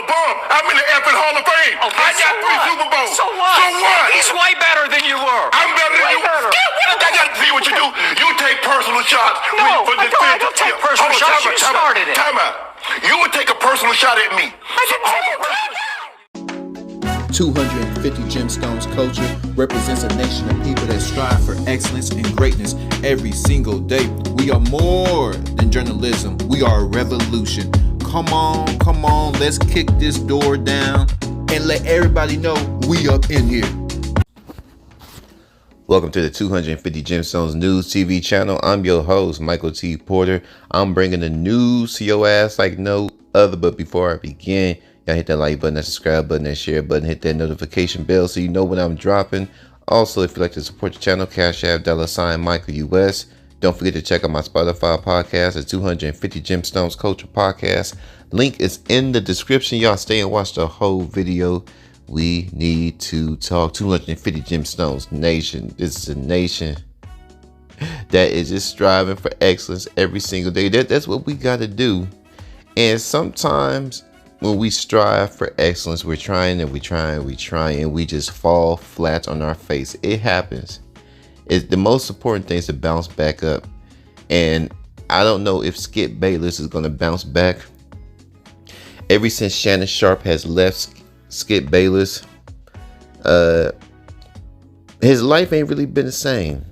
was a bum. I'm in the effing Hall of Fame. Okay, I got 3 Super Bowls. So what? So what? He's way better than you were. I'm better than you. I got to see what you do. You take personal shots. No, I don't take personal shots. You started it. Time out. You would take a personal shot at me. I didn't take a personal shot. 250 Gemstones culture represents a nation of people that strive for excellence and greatness every single day. We are more than journalism. We are a revolution. Come on, let's kick this door down and let everybody know we up in here. Welcome to the 250 Gemstones News TV channel. I'm your host, Michael T. Porter. I'm bringing the news to your ass like no other. But before I begin, y'all hit that like button, that subscribe button, that share button, hit that notification bell so you know when I'm dropping. Also, if you'd like to support the channel, Cash App, $ Michael US. Don't forget to check out my Spotify podcast, the 250 Gemstones Culture Podcast. Link is in the description. Y'all stay and watch the whole video. We need to talk. 250 Gemstones Nation. This is a nation that is just striving for excellence every single day. That's what we got to do. And sometimes when we strive for excellence, we're trying and we try and we just fall flat on our face. It happens. It's the most important thing is to bounce back up. And I don't know if Skip Bayless is going to bounce back. Ever since Shannon Sharpe has left Skip Bayless, his life ain't really been the same.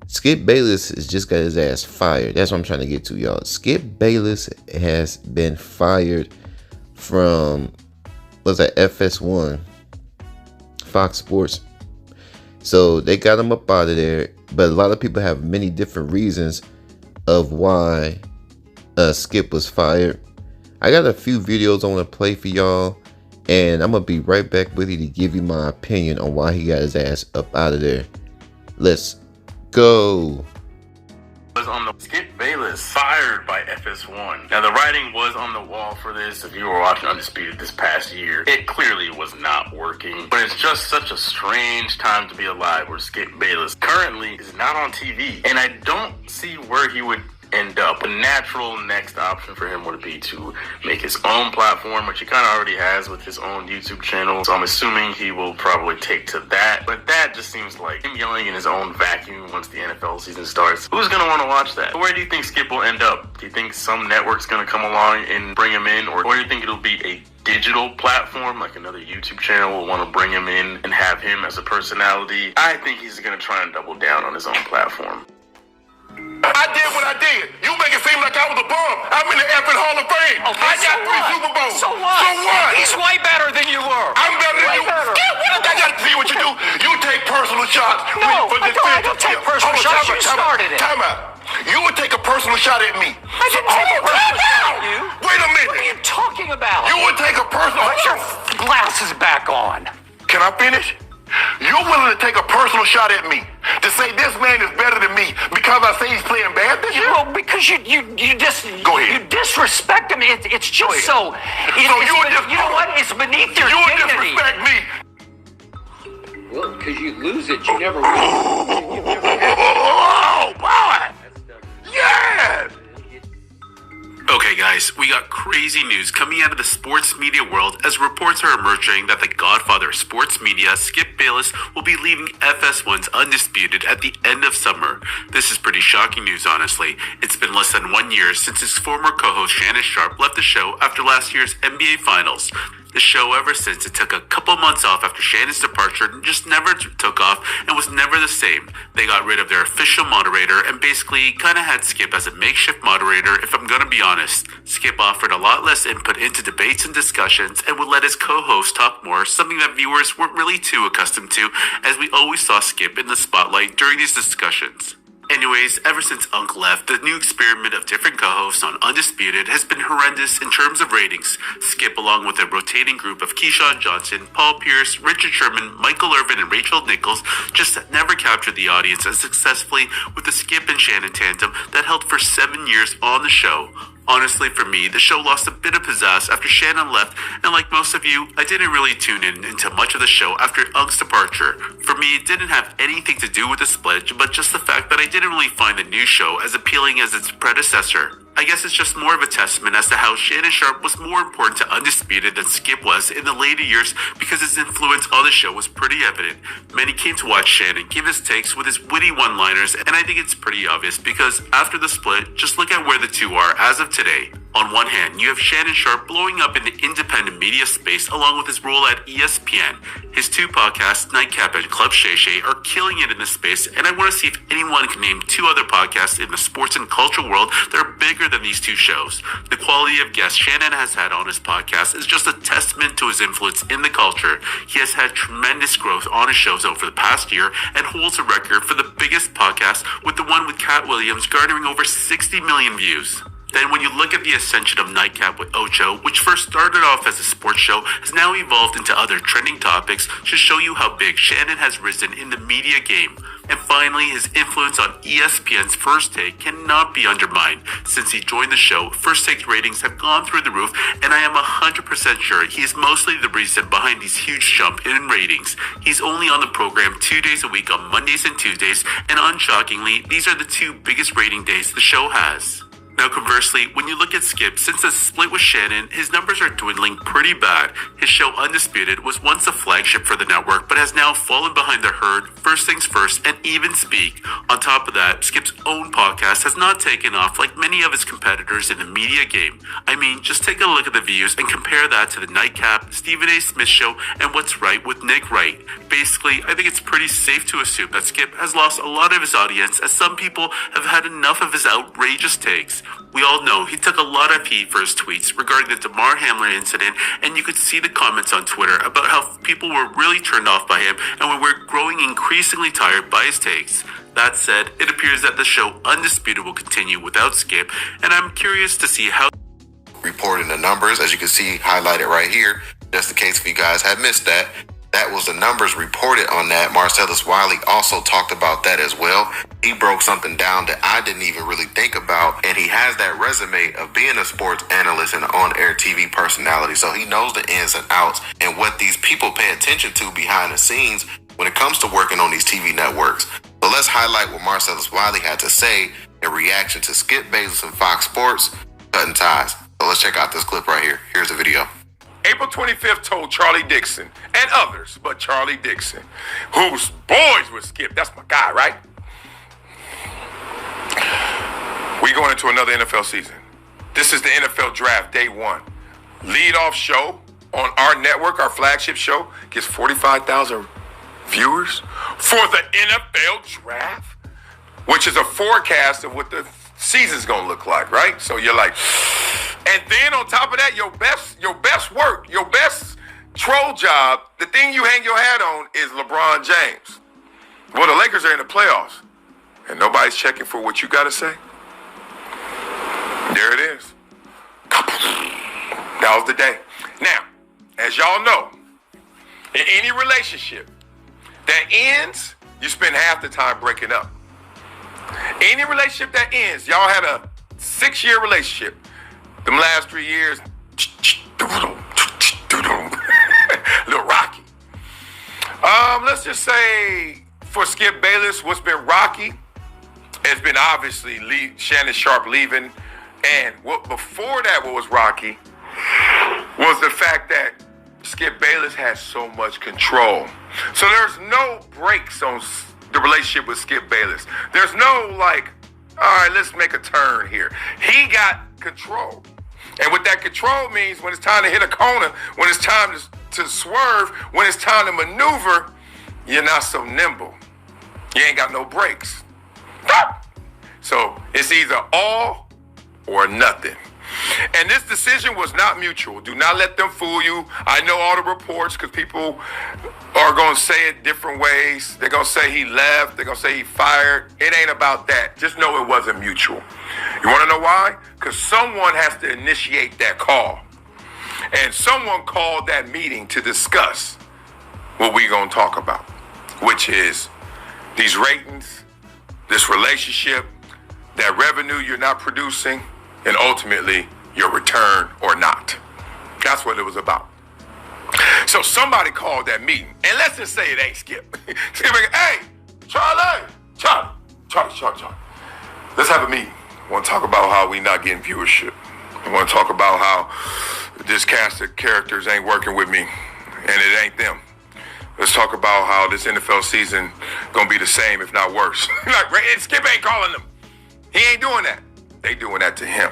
Skip Bayless has just got his ass fired. That's what I'm trying to get to, y'all. Skip Bayless has been fired from, what's that, FS1, Fox Sports. So they got him up out of there. But a lot of people have many different reasons of why Skip was fired. I got a few videos I want to play for y'all, and I'm going to be right back with you to give you my opinion on why he got his ass up out of there. Let's go. Was on the Skip Bayless fired by FS1. Now the writing was on the wall for this. If you were watching Undisputed this past year, it clearly was not working. But it's just such a strange time to be alive where Skip Bayless currently is not on TV. And I don't see where he would end up. The natural next option for him would be to make his own platform, which he kind of already has with his own YouTube channel. So I'm assuming he will probably take to that. But that just seems like him yelling in his own vacuum once the NFL season starts. Who's going to want to watch that? Where do you think Skip will end up? Do you think some network's going to come along and bring him in? Or do you think it'll be a digital platform, like another YouTube channel will want to bring him in and have him as a personality? I think he's going to try and double down on his own platform. I did what I did. You make it seem like I was a bum. I'm in the effing Hall of Fame. Okay, I got 3 Super Bowls. So what? So what? He's way better than you were. I'm better than you. I got to see what you do. You take personal shots. No, I don't take personal shots. You started it. Time out. You would take a personal shot at me. I didn't take a personal shot at you. Wait a minute. What are you talking about? You would take a personal. Put your glasses back on. Can I finish? You're willing to take a personal shot at me to say this man is better than me because I say he's playing bad this year? Well, because you just Go ahead. you disrespect him. It's just so. You know what? It's beneath your You would dignity. disrespect me. Well, because you lose it, you never win. You've never had Oh, boy. Yeah. Okay guys, we got crazy news coming out of the sports media world as reports are emerging that the godfather of sports media, Skip Bayless, will be leaving FS1's Undisputed at the end of summer. This is pretty shocking news, honestly. It's been less than 1 year since his former co-host Shannon Sharpe left the show after last year's NBA Finals. The show ever since it took a couple months off after Shannon's departure and just never took off and was never the same. They got rid of their official moderator and basically kind of had Skip as a makeshift moderator. If I'm gonna be honest, Skip offered a lot less input into debates and discussions and would let his co-host talk more, something that viewers weren't really too accustomed to, as we always saw Skip in the spotlight during these discussions. Anyways, ever since Unc left, the new experiment of different co-hosts on Undisputed has been horrendous in terms of ratings. Skip, along with a rotating group of Keyshawn Johnson, Paul Pierce, Richard Sherman, Michael Irvin, and Rachel Nichols, just never captured the audience as successfully with the Skip and Shannon tandem that held for 7 years on the show. Honestly, for me, the show lost a bit of pizzazz after Shannon left, and like most of you, I didn't really tune in into much of the show after Unc's departure. For me, it didn't have anything to do with the split, but just the fact that I didn't really find the new show as appealing as its predecessor. I I guess it's just more of a testament as to how Shannon Sharpe was more important to Undisputed than Skip was in the later years because his influence on the show was pretty evident. Many came to watch Shannon give his takes with his witty one-liners, and I think it's pretty obvious because after the split, just look at where the two are as of today. On one hand, you have Shannon Sharpe blowing up in the independent media space along with his role at ESPN. His two podcasts, Nightcap and Club Shay Shay, are killing it in this space, and I want to see if anyone can name two other podcasts in the sports and culture world that are bigger than these two shows. The quality of guests Shannon has had on his podcast is just a testament to his influence in the culture. He has had tremendous growth on his shows over the past year and holds a record for the biggest podcast, with the one with Cat Williams garnering over 60 million views. Then when you look at the ascension of Nightcap with Ocho, which first started off as a sports show, has now evolved into other trending topics, should show you how big Shannon has risen in the media game. And finally, his influence on ESPN's First Take cannot be undermined. Since he joined the show, First Take's ratings have gone through the roof, and I am 100% sure he is mostly the reason behind these huge jump in ratings. He's only on the program 2 days a week on Mondays and Tuesdays, and unshockingly, these are the two biggest rating days the show has. Now conversely, when you look at Skip, since the split with Shannon, his numbers are dwindling pretty bad. His show Undisputed was once a flagship for the network, but has now fallen behind the herd, First Things First, and Even Speak. On top of that, Skip's own podcast has not taken off like many of his competitors in the media game. I mean, just take a look at the views and compare that to the Nightcap, Stephen A. Smith Show, and What's Right with Nick Wright. Basically, I think it's pretty safe to assume that Skip has lost a lot of his audience, as some people have had enough of his outrageous takes. We all know he took a lot of heat for his tweets regarding the Damar Hamlin incident, and you could see the comments on Twitter about how people were really turned off by him and were growing increasingly tired by his takes. That said, it appears that the show Undisputed will continue without Skip, and I'm curious to see how Reporting the numbers, as you can see highlighted right here, just in case if you guys had missed that. That was the numbers reported on that. Marcellus Wiley also talked about that as well. He broke something down that I didn't even really think about, and he has that resume of being a sports analyst and on-air TV personality, so he knows the ins and outs and what these people pay attention to behind the scenes when it comes to working on these TV networks. So let's highlight what Marcellus Wiley had to say in reaction to Skip Bayless and Fox Sports cutting ties. So let's check out this clip right here. Here's the video. April 25th told Charlie Dixon and others, but Charlie Dixon, who's boys with Skip, that's my guy, right? We going into another NFL season. This is the NFL draft, day one. Lead-off show on our network, our flagship show, gets 45,000 viewers for the NFL draft, which is a forecast of what the season's gonna look like, right? So you're like, and then on top of that, your best work, your best troll job, the thing you hang your hat on is LeBron James. Well, the Lakers are in the playoffs, and nobody's checking for what you gotta say. There it is. That was the day. Now, as y'all know, in any relationship that ends, you spend half the time breaking up. Any relationship that ends, y'all had a 6-year relationship. Them last 3 years, little rocky. Let's just say for Skip Bayless, what's been rocky has been obviously Shannon Sharpe leaving, and what before that, what was rocky was the fact that Skip Bayless has so much control. So there's no breaks on the relationship with Skip Bayless. There's no like, all right, let's make a turn here. He got control. And what that control means, when it's time to hit a corner, when it's time to swerve, when it's time to maneuver, you're not so nimble. You ain't got no brakes. So it's either all or nothing. And this decision was not mutual. Do not let them fool you. I know all the reports because people are going to say it different ways. They're going to say he left. They're going to say he fired. It ain't about that. Just know it wasn't mutual. You want to know why? Because someone has to initiate that call. And someone called that meeting to discuss what we're going to talk about, which is these ratings, this relationship, that revenue you're not producing, and ultimately your return or not. That's what it was about. So somebody called that meeting, and let's just say it ain't Skip. Skip, hey, Charlie, let's have a meeting. I want to talk about how we not getting viewership. I want to talk about how this cast of characters ain't working with me, and it ain't them. Let's talk about how this NFL season gonna be the same, if not worse. Like, Skip ain't calling them. He ain't doing that. They doing that to him.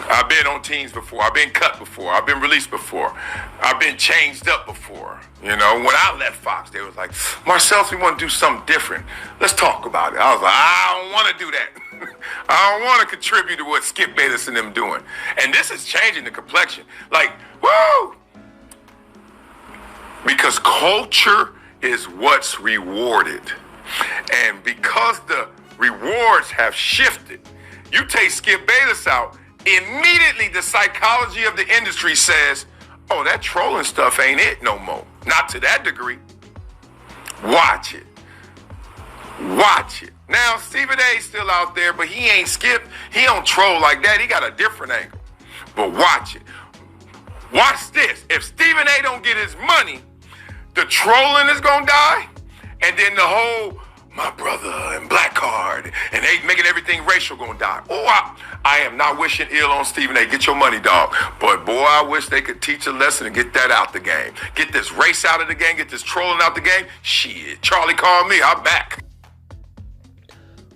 I've been on teams before. I've been cut before. I've been released before. I've been changed up before. You know, when I left Fox, they was like, Marcellus, we want to do something different. Let's talk about it. I was like, I don't want to do that. I don't want to contribute to what Skip Bayless and them doing. And this is changing the complexion. Like, woo! Because culture is what's rewarded. And because the rewards have shifted, you take Skip Bayless out, immediately the psychology of the industry says, oh, that trolling stuff ain't it no more. Not to that degree. Watch it. Watch it. Now, Stephen A's still out there, but he ain't Skip. He don't troll like that. He got a different angle. But watch it. Watch this. If Stephen A don't get his money, the trolling is gonna die, and then the whole my brother and black card and they making everything racial gonna die. Oh, I am not wishing ill on Stephen A. Get your money, dog. But boy, I wish they could teach a lesson and get that out the game. Get this race out of the game. Get this trolling out the game. Shit, Charlie called me. I'm back.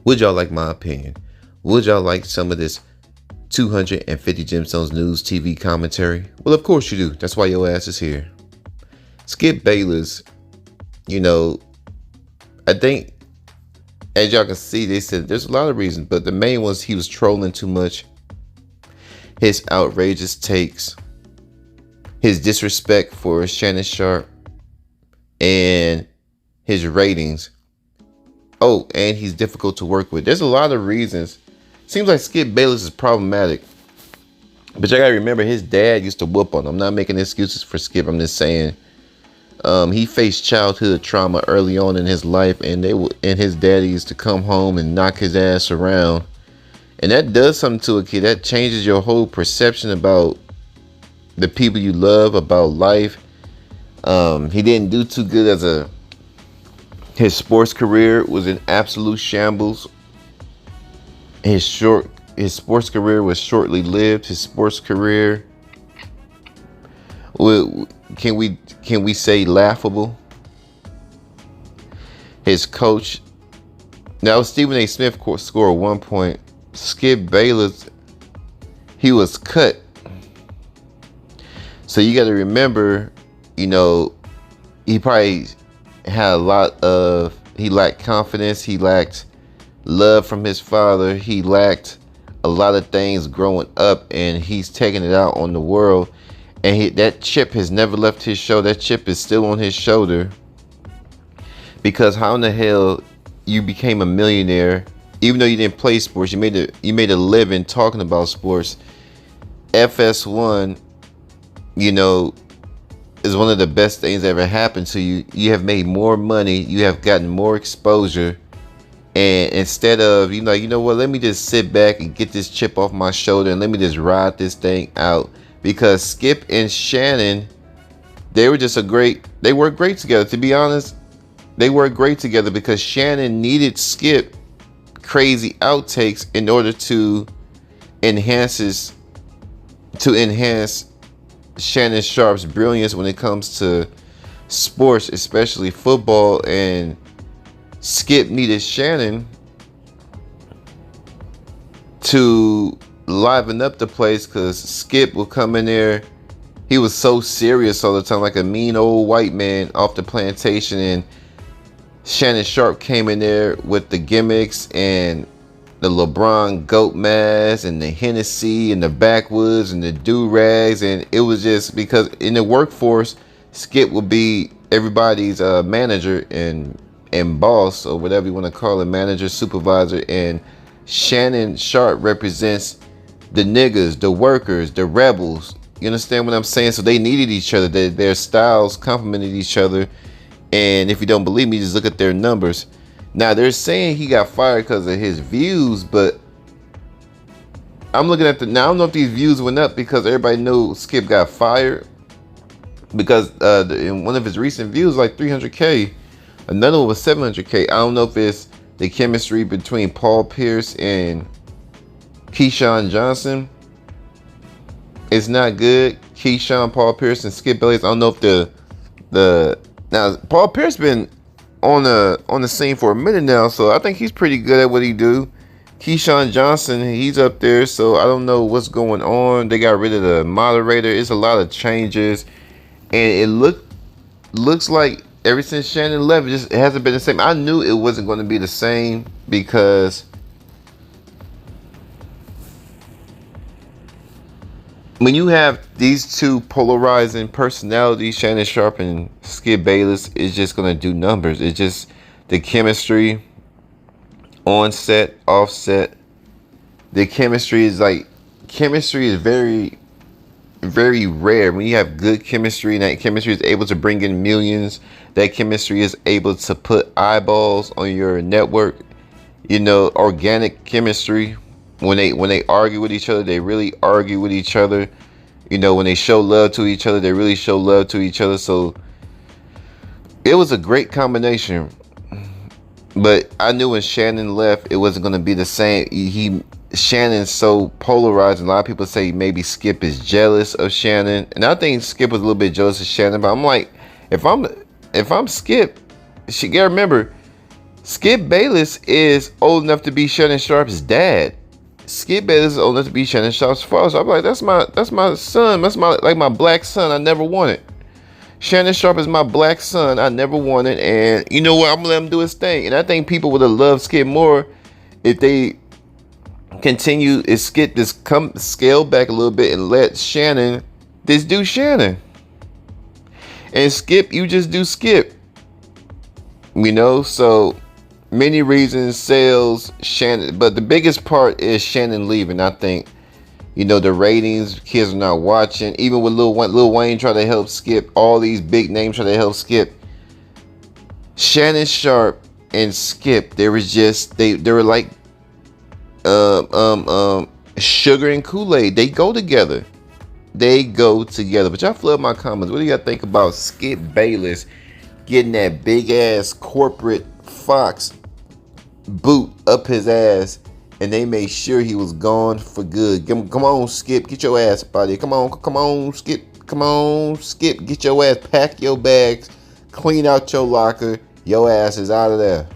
Would y'all like my opinion? Would y'all like some of this 250 Gemstones News TV commentary? Well, of course you do. That's why your ass is here. Skip Bayless, you know, I think, as y'all can see, they said there's a lot of reasons, but the main was he was trolling too much. His outrageous takes, his disrespect for Shannon Sharpe, and his ratings. Oh, and he's difficult to work with. There's a lot of reasons. Seems like Skip Bayless is problematic. But you gotta remember, his dad used to whoop on him. I'm not making excuses for Skip. I'm just saying he faced childhood trauma early on in his life, and his daddy used to come home and knock his ass around. And that does something to a kid. That changes your whole perception about the people you love, about life. He didn't do too good his sports career was in absolute shambles. His sports career was shortly lived. His sports career, can we say laughable? His coach, now Stephen A. Smith scored 1 point. Skip Bayless, he was cut. So you got to remember, you know, he probably had he lacked confidence. He lacked love from his father. He lacked a lot of things growing up, and he's taking it out on the world. And that chip has never left his shoulder. That chip is still on his shoulder. Because how in the hell you became a millionaire, even though you didn't play sports, you made a living talking about sports. FS1, you know, is one of the best things that ever happened to you. You have made more money. You have gotten more exposure. And instead of, you know what, let me just sit back and get this chip off my shoulder and let me just ride this thing out. Because Skip and Shannon, they worked great together. To be honest, they worked great together because Shannon needed Skip crazy outtakes in order to enhance Shannon Sharpe's brilliance when it comes to sports, especially football. And Skip needed Shannon to liven up the place because Skip would come in there. He was so serious all the time, like a mean old white man off the plantation. And Shannon Sharpe came in there with the gimmicks and the LeBron goat mask and the Hennessy and the backwoods and the do-rags. And it was just because in the workforce, Skip would be everybody's manager and boss, or whatever you want to call it, manager, supervisor. And Shannon Sharpe represents the niggas, the workers, the rebels. You understand what I'm saying? So they needed each other. Their styles complemented each other. And if you don't believe me, just look at their numbers. Now, they're saying he got fired because of his views, but I'm looking at now, I don't know if these views went up because everybody knew Skip got fired. Because in one of his recent views, like 300K. Another one was 700K. I don't know if it's the chemistry between Paul Pierce and Keyshawn Johnson is not good. Keyshawn, Paul Pierce, and Skip Bayless. I don't know if the now Paul Pierce been on the scene for a minute now, so I think he's pretty good at what he do. Keyshawn Johnson, he's up there, so I don't know what's going on. They got rid of the moderator. It's a lot of changes, and it looks like ever since Shannon left, it hasn't been the same. I knew it wasn't going to be the same because when you have these two polarizing personalities, Shannon Sharpe and Skip Bayless, it's just going to do numbers. It's just the chemistry on set, off set. The chemistry is very, very rare. When you have good chemistry and that chemistry is able to bring in millions, that chemistry is able to put eyeballs on your network. You know, organic chemistry. When they argue with each other, they really argue with each other. You know, when they show love to each other, they really show love to each other. So it was a great combination. But I knew when Shannon left, it wasn't going to be the same. Shannon's so polarized. A lot of people say maybe Skip is jealous of Shannon, and I think Skip was a little bit jealous of Shannon. But I'm like, if I'm Skip, you gotta remember, Skip Bayless is old enough to be Shannon Sharpe's dad. Skip Bayless is old enough to be Shannon Sharpe's father. So I'm like, that's my son. That's my black son I never wanted. Shannon Sharpe is my black son I never wanted, and you know what? I'm gonna let him do his thing. And I think people would have loved Skip more if they continue is Skip just come scale back a little bit and let Shannon just do Shannon. And Skip, you just do Skip. You know, so many reasons, sales, Shannon, but the biggest part is Shannon leaving. I think, you know, the ratings, kids are not watching. Even with Lil Wayne trying to help Skip, all these big names trying to help Skip. Shannon Sharpe and Skip, they were like sugar and Kool-Aid. They go together. But y'all flood my comments. What do y'all think about Skip Bayless getting that big ass corporate Fox boot up his ass, and they made sure he was gone for good? Come on, Skip, get your ass up out of here. Come on, Skip, get your ass, pack your bags, clean out your locker. Your ass is out of there.